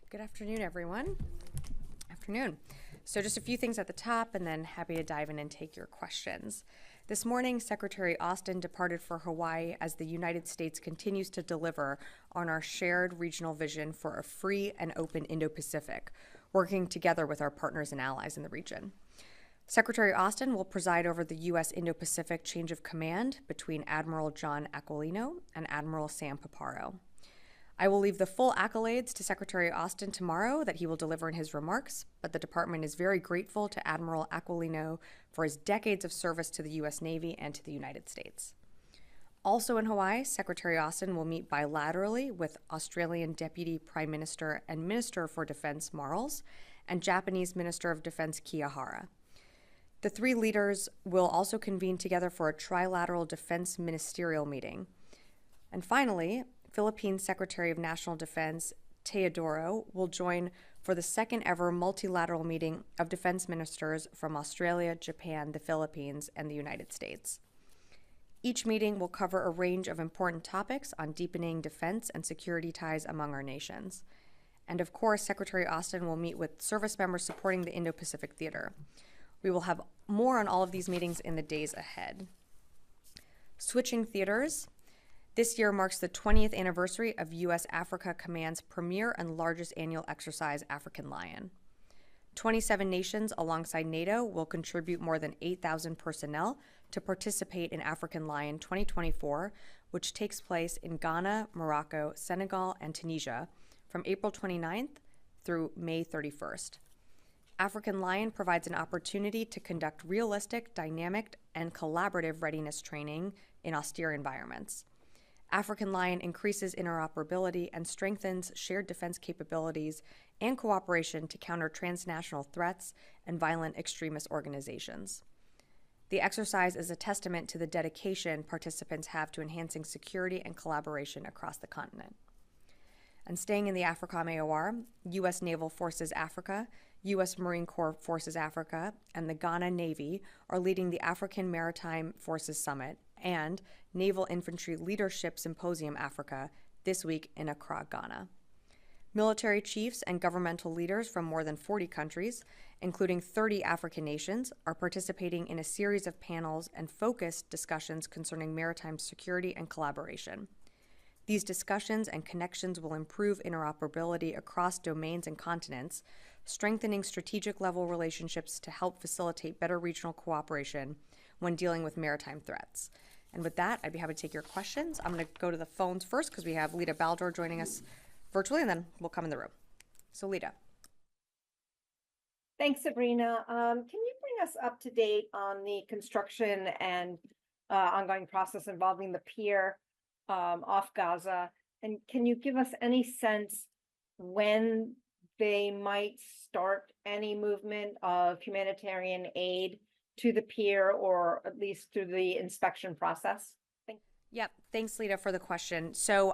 Good afternoon, everyone. Afternoon. So just a few things at the top and then happy to dive in and take your questions. This morning, Secretary Austin departed for Hawaii as the United States continues to deliver on our shared regional vision for a free and open Indo-Pacific, working together with our partners and allies in the region. Secretary Austin will preside over the U.S. Indo-Pacific change of command between Admiral John Aquilino and Admiral Sam Paparo. I will leave the full accolades to Secretary Austin tomorrow that he will deliver in his remarks, but the department is very grateful to Admiral Aquilino for his decades of service to the U.S. Navy and to the United States. Also in Hawaii, Secretary Austin will meet bilaterally with Australian Deputy Prime Minister and Minister for Defense Marles and Japanese Minister of Defense Kiyahara. The three leaders will also convene together for a trilateral defense ministerial meeting. And finally, Philippines Secretary of National Defense Teodoro will join for the second ever multilateral meeting of defense ministers from Australia, Japan, the Philippines, and the United States. Each meeting will cover a range of important topics on deepening defense and security ties among our nations. And of course, Secretary Austin will meet with service members supporting the Indo-Pacific Theater. We will have more on all of these meetings in the days ahead. Switching theaters, this year marks the 20th anniversary of U.S. Africa Command's premier and largest annual exercise, African Lion. 27 nations alongside NATO will contribute more than 8,000 personnel to participate in African Lion 2024, which takes place in Ghana, Morocco, Senegal, and Tunisia from April 29th through May 31st. African Lion provides an opportunity to conduct realistic, dynamic, and collaborative readiness training in austere environments. African Lion increases interoperability and strengthens shared defense capabilities and cooperation to counter transnational threats and violent extremist organizations. The exercise is a testament to the dedication participants have to enhancing security and collaboration across the continent. And staying in the AFRICOM AOR, U.S. Naval Forces Africa, U.S. Marine Corps Forces Africa, and the Ghana Navy are leading the African Maritime Forces Summit and Naval Infantry Leadership Symposium Africa this week in Accra, Ghana. Military chiefs and governmental leaders from more than 40 countries, including 30 African nations, are participating in a series of panels and focused discussions concerning maritime security and collaboration. These discussions and connections will improve interoperability across domains and continents, strengthening strategic-level relationships to help facilitate better regional cooperation when dealing with maritime threats. And with that, I'd be happy to take your questions. I'm going to go to the phones first because we have Lita Baldor joining us virtually, and then we'll come in the room. So, Lita. Thanks, Sabrina. Can you bring us up to date on the construction and ongoing process involving the pier off Gaza? And can you give us any sense when they might start any movement of humanitarian aid to the pier, or at least through the inspection process? Yep. Thanks, Lita, for the question. So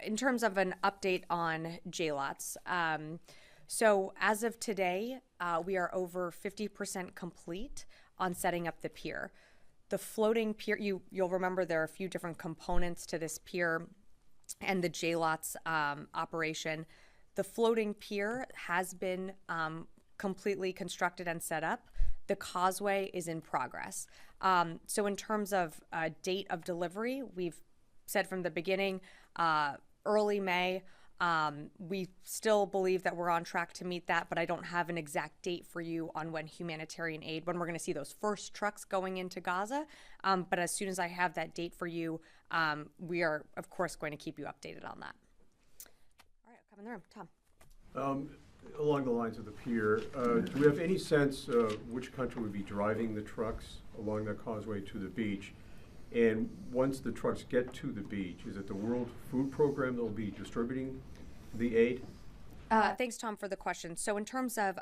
in terms of an update on JLOTS, so as of today, we are over 50% complete on setting up the pier. The floating pier, you'll remember there are a few different components to this pier and the JLOTS operation. The floating pier has been completely constructed and set up. The causeway is in progress. So in terms of date of delivery, we've said from the beginning, early May. We still believe that we're on track to meet that, but I don't have an exact date for you on when humanitarian aid, when we're going to see those first trucks going into Gaza. But as soon as I have that date for you, we are, of course, going to keep you updated on that. All right, I'll come in the room. Tom. Along the lines of the pier, do we have any sense which country would be driving the trucks along that causeway to the beach? And once the trucks get to the beach, is it the World Food Program that will be distributing the aid? Thanks, Tom, for the question. So in terms of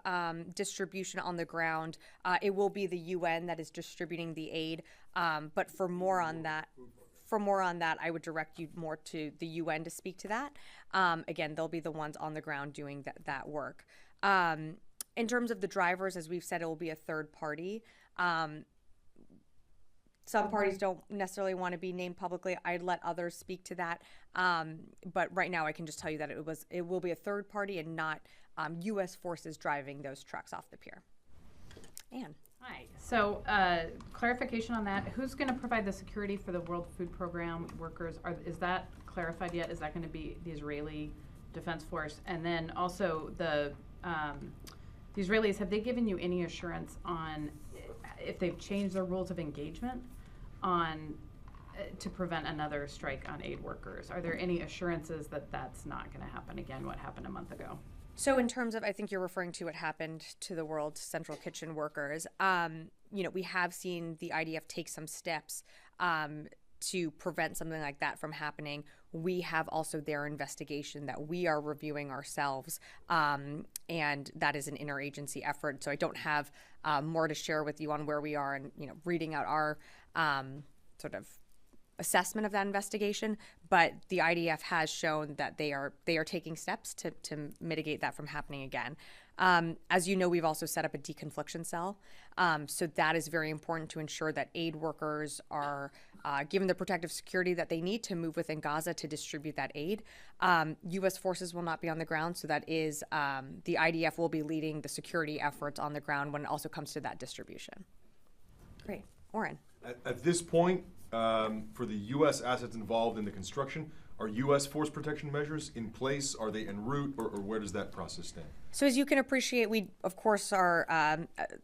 distribution on the ground, it will be the UN that is distributing the aid. But for more on that, I would direct you more to the UN to speak to that. Again, they'll be the ones on the ground doing that work. In terms of the drivers, as we've said, it will be a third party. Some parties don't necessarily want to be named publicly. I'd let others speak to that. But right now, I can just tell you that it will be a third party and not U.S. forces driving those trucks off the pier. Anne. Hi. So, clarification on that. Who's going to provide the security for the World Food Program workers? Is that clarified yet? Is that going to be the Israeli Defense Force? And then also the Israelis, have they given you any assurance on if they've changed their rules of engagement on to prevent another strike on aid workers? Are there any assurances that that's not going to happen again, what happened a month ago? So in terms of, I think you're referring to what happened to the World Central Kitchen workers. We have seen the IDF take some steps to prevent something like that from happening. We have also their investigation that we are reviewing ourselves, and that is an interagency effort. So I don't have more to share with you on where we are and reading out our sort of assessment of that investigation, but the IDF has shown that they are taking steps to mitigate that from happening again. As you know, we've also set up a deconfliction cell. So that is very important to ensure that aid workers are given the protective security that they need to move within Gaza to distribute that aid. U.S. forces will not be on the ground, so that is the IDF will be leading the security efforts on the ground when it also comes to that distribution. Great. Oren. At this point, for the U.S. assets involved in the construction, are U.S. force protection measures in place? Are they en route, or where does that process stand? So as you can appreciate, we, of course, are,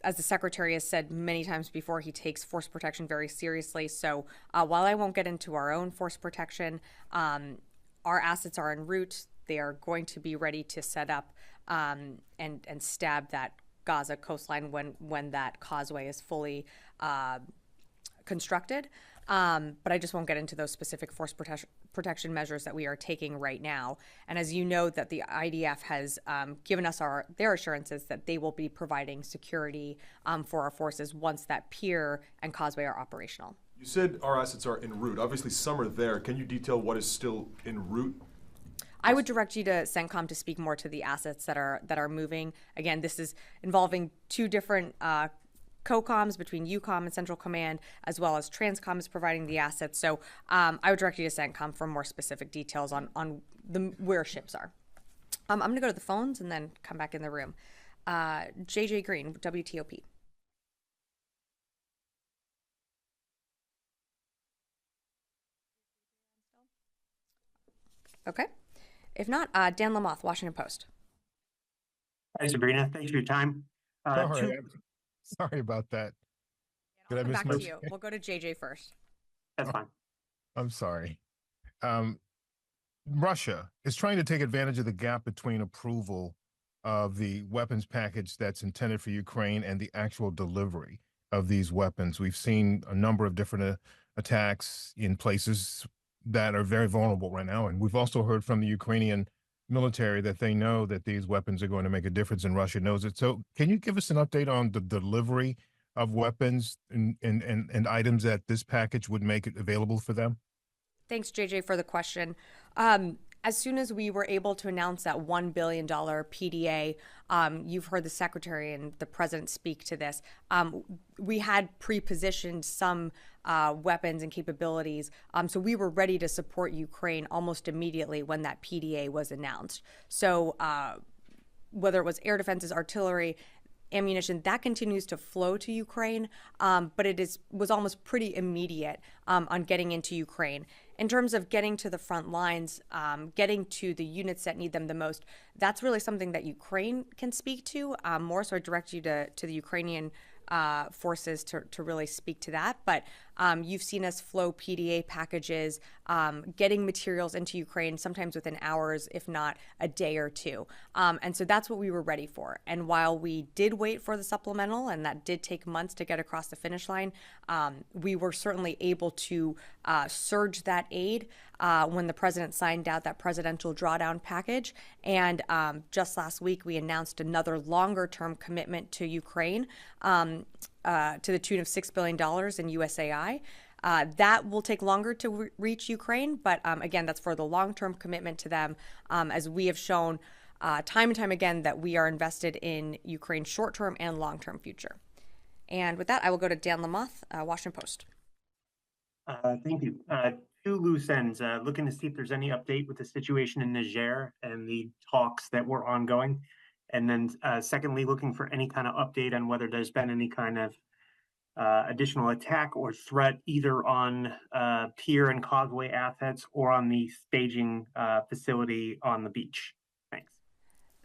as the Secretary has said many times before, he takes force protection very seriously. So while I won't get into our own force protection, our assets are en route. They are going to be ready to set up and stab that Gaza coastline when that causeway is fully constructed. But I just won't get into those specific force protection measures that we are taking right now. And as you know, that the IDF has given us their assurances that they will be providing security for our forces once that pier and causeway are operational. You said our assets are en route. Obviously, some are there. Can you detail what is still en route? I would direct you to CENTCOM to speak more to the assets that are moving. Again, this is involving two different COCOMs between UCOM and Central Command, as well as TRANSCOM is providing the assets. So I would direct you to CENTCOM for more specific details on where ships are. I'm going to go to the phones and then come back in the room. JJ Green, WTOP. Okay. If not, Dan Lamoth, Washington Post. Hi, Sabrina. Thanks for your time. Sorry about that. I'll come back to you. We'll go to JJ first. That's fine. I'm sorry. Russia is trying to take advantage of the gap between approval of the weapons package that's intended for Ukraine and the actual delivery of these weapons. We've seen a number of different attacks in places that are very vulnerable right now. And we've also heard from the Ukrainian military that they know that these weapons are going to make a difference, and Russia knows it. So can you give us an update on the delivery of weapons and items that this package would make it available for them? Thanks, JJ, for the question. As soon as we were able to announce that $1 billion PDA, you've heard the Secretary and the President speak to this. We had pre-positioned some weapons and capabilities, so we were ready to support Ukraine almost immediately when that PDA was announced. So whether it was air defenses, artillery, ammunition, that continues to flow to Ukraine, but was almost pretty immediate on getting into Ukraine. In terms of getting to the front lines, getting to the units that need them the most, that's really something that Ukraine can speak to more. So I direct you to the Ukrainian forces to really speak to that. But you've seen us flow PDA packages, getting materials into Ukraine, sometimes within hours, if not a day or two. And so that's what we were ready for. And while we did wait for the supplemental, and that did take months to get across the finish line, we were certainly able to surge that aid when the president signed out that presidential drawdown package. And just last week, we announced another longer-term commitment to Ukraine to the tune of $6 billion in USAI. That will take longer to reach Ukraine, but again, that's for the long-term commitment to them, as we have shown time and time again that we are invested in Ukraine's short-term and long-term future. And with that, I will go to Dan Lamoth, Washington Post. Thank you. Two loose ends, looking to see if there's any update with the situation in Niger and the talks that were ongoing. And then secondly, looking for any kind of update on whether there's been any kind of additional attack or threat either on Pier and Causeway assets or on the staging facility on the beach. Thanks.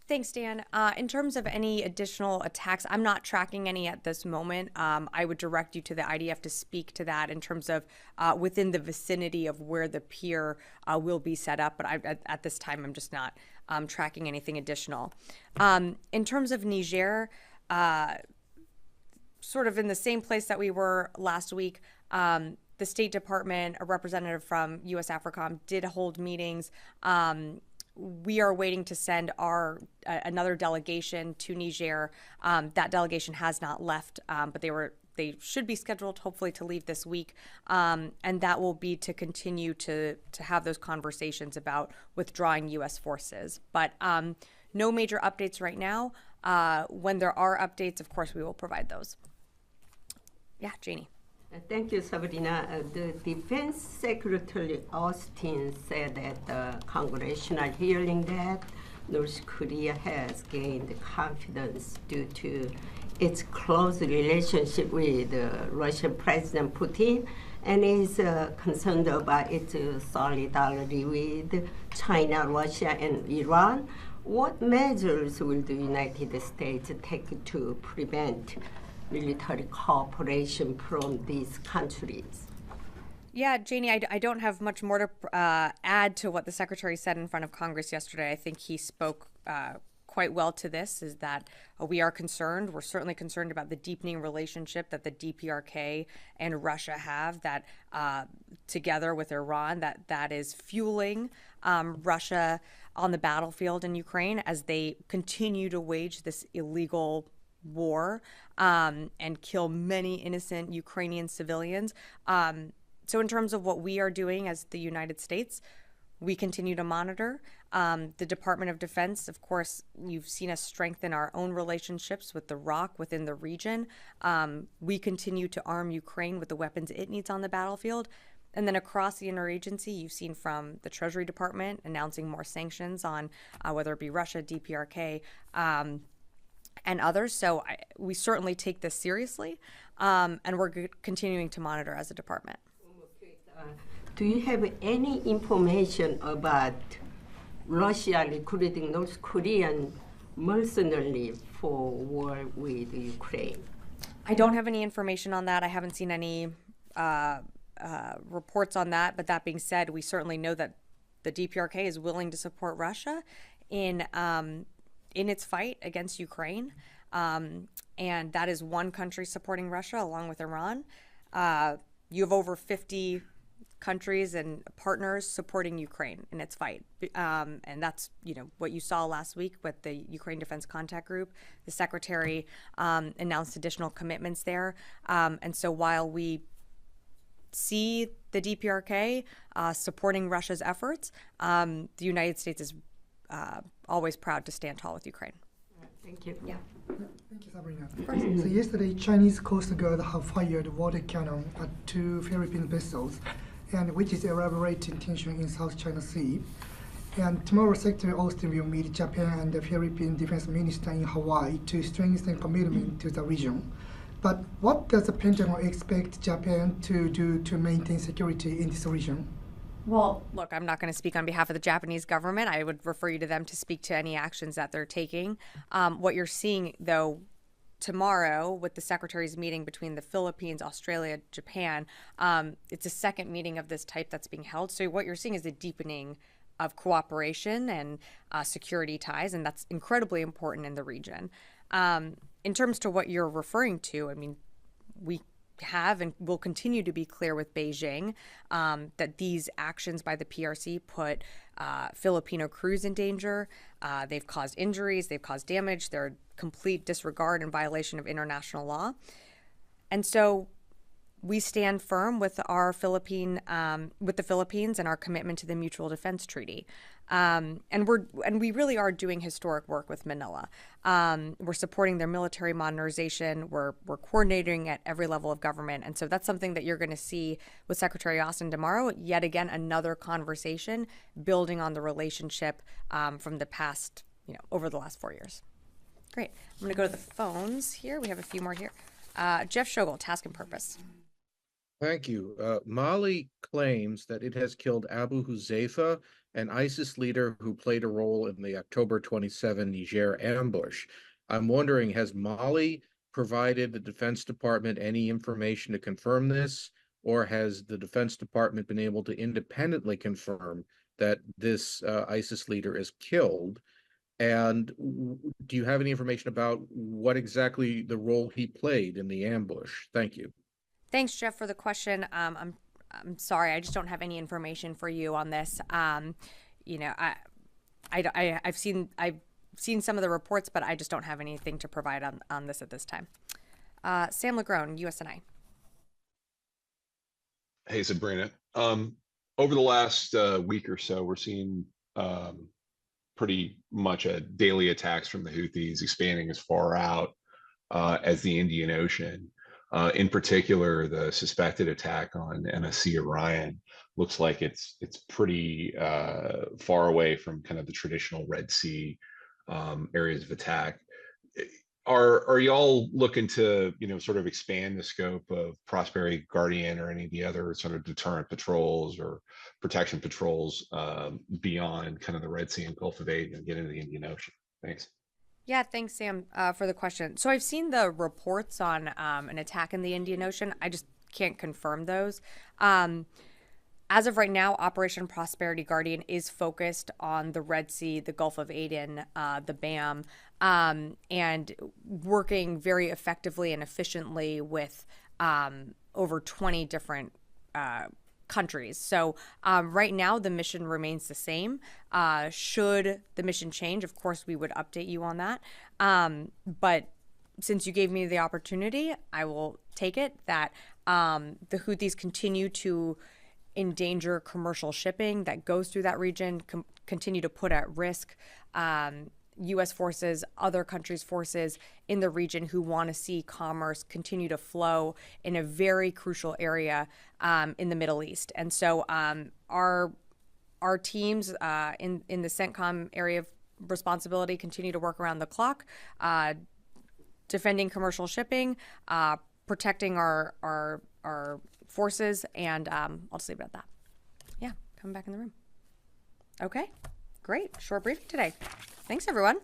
Thanks, Dan. In terms of any additional attacks, I'm not tracking any at this moment. I would direct you to the IDF to speak to that in terms of within the vicinity of where the pier will be set up. But at this time, I'm just not tracking anything additional. In terms of Niger, sort of in the same place that we were last week, the State Department, a representative from U.S. AFRICOM, did hold meetings. We are waiting to send another delegation to Niger. That delegation has not left, but they should be scheduled hopefully to leave this week, and that will be to continue to have those conversations about withdrawing U.S. forces. But no major updates right now. When there are updates, of course, we will provide those. Yeah, Janie. Thank you, Sabrina. The Defense Secretary Austin said at the congressional hearing that North Korea has gained confidence due to its close relationship with Russian President Putin and is concerned about its solidarity with China, Russia, and Iran. What measures will the United States take to prevent military cooperation from these countries? Yeah, Janie, I don't have much more to add to what the Secretary said in front of Congress yesterday. I think he spoke quite well to this, is that we are concerned. We're certainly concerned about the deepening relationship that the DPRK and Russia have, that together with Iran, that is fueling Russia on the battlefield in Ukraine as they continue to wage this illegal war and kill many innocent Ukrainian civilians. So in terms of what we are doing as the United States, we continue to monitor. The Department of Defense, of course, you've seen us strengthen our own relationships with the ROC within the region. We continue to arm Ukraine with the weapons it needs on the battlefield. And then across the interagency, you've seen from the Treasury Department announcing more sanctions on whether it be Russia, DPRK, and others. So we certainly take this seriously, and we're continuing to monitor as a department. Do you have any information about Russia recruiting North Korean mercenaries for war with Ukraine? I don't have any information on that. I haven't seen any reports on that. But that being said, we certainly know that the DPRK is willing to support Russia in its fight against Ukraine. And that is one country supporting Russia along with Iran. You have over 50 countries and partners supporting Ukraine in its fight. And that's, what you saw last week with the Ukraine Defense Contact Group. The secretary announced additional commitments there. And so while we see the DPRK supporting Russia's efforts, the United States is always proud to stand tall with Ukraine. Thank you. Yeah. Thank you, Sabrina. So yesterday, Chinese Coast Guard have fired water cannon at 2 Philippine vessels, and which is elaborating tension in South China Sea. And tomorrow, Secretary Austin will meet Japan and the Philippine Defense Minister in Hawaii to strengthen commitment to the region. But what does the Pentagon expect Japan to do to maintain security in this region? Well, look, I'm not going to speak on behalf of the Japanese government. I would refer you to them to speak to any actions that they're taking. What you're seeing, though, tomorrow with the secretaries meeting between the Philippines, Australia, Japan, it's a second meeting of this type that's being held. So what you're seeing is a deepening of cooperation and security ties, and that's incredibly important in the region. In terms to what you're referring to, I mean, we have and will continue to be clear with Beijing that these actions by the PRC put Filipino crews in danger. They've caused injuries, they've caused damage, they're complete disregard and violation of international law. And so we stand firm with our with the Philippines and our commitment to the Mutual Defense Treaty. And we really are doing historic work with Manila. We're supporting their military modernization. We're coordinating at every level of government. And so that's something that you're going to see with Secretary Austin tomorrow. Yet again, another conversation building on the relationship from the past, over the last 4 years. Great. I'm going to go to the phones here. We have a few more here. Jeff Shogel, Task and Purpose. Thank you. Mali claims that it has killed Abu Huzaifa, an ISIS leader who played a role in the October 27 Niger ambush. I'm wondering, has Mali provided the Defense Department any information to confirm this, or has the Defense Department been able to independently confirm that this ISIS leader is killed? And do you have any information about what exactly the role he played in the ambush? Thank you. Thanks, Jeff, for the question. I'm sorry, I just don't have any information for you on this. I've seen some of the reports, but I just don't have anything to provide on this at this time. Sam Legrone, USNI. Hey, Sabrina. Over the last week or so, we're seeing pretty much daily attacks from the Houthis expanding as far out as the Indian Ocean. In particular, the suspected attack on MSC Orion looks like it's pretty far away from kind of the traditional Red Sea areas of attack. Are y'all looking to sort of expand the scope of Prosperity Guardian or any of the other sort of deterrent patrols or protection patrols beyond kind of the Red Sea and Gulf of Aden and get into the Indian Ocean? Thanks. Yeah, thanks, Sam, for the question. So I've seen the reports on an attack in the Indian Ocean. I just can't confirm those. As of right now, Operation Prosperity Guardian is focused on the Red Sea, the Gulf of Aden, the BAM, and working very effectively and efficiently with over 20 different countries. So right now, the mission remains the same. Should the mission change, of course, we would update you on that. But since you gave me the opportunity, I will take it that the Houthis continue to endanger commercial shipping that goes through that region, continue to put at risk U.S. forces, other countries' forces in the region who want to see commerce continue to flow in a very crucial area in the Middle East. And so our teams in the CENTCOM area of responsibility continue to work around the clock, defending commercial shipping, protecting our forces, and I'll just leave it at that. Yeah, come back in the room. Okay, great. Short briefing today. Thanks, everyone.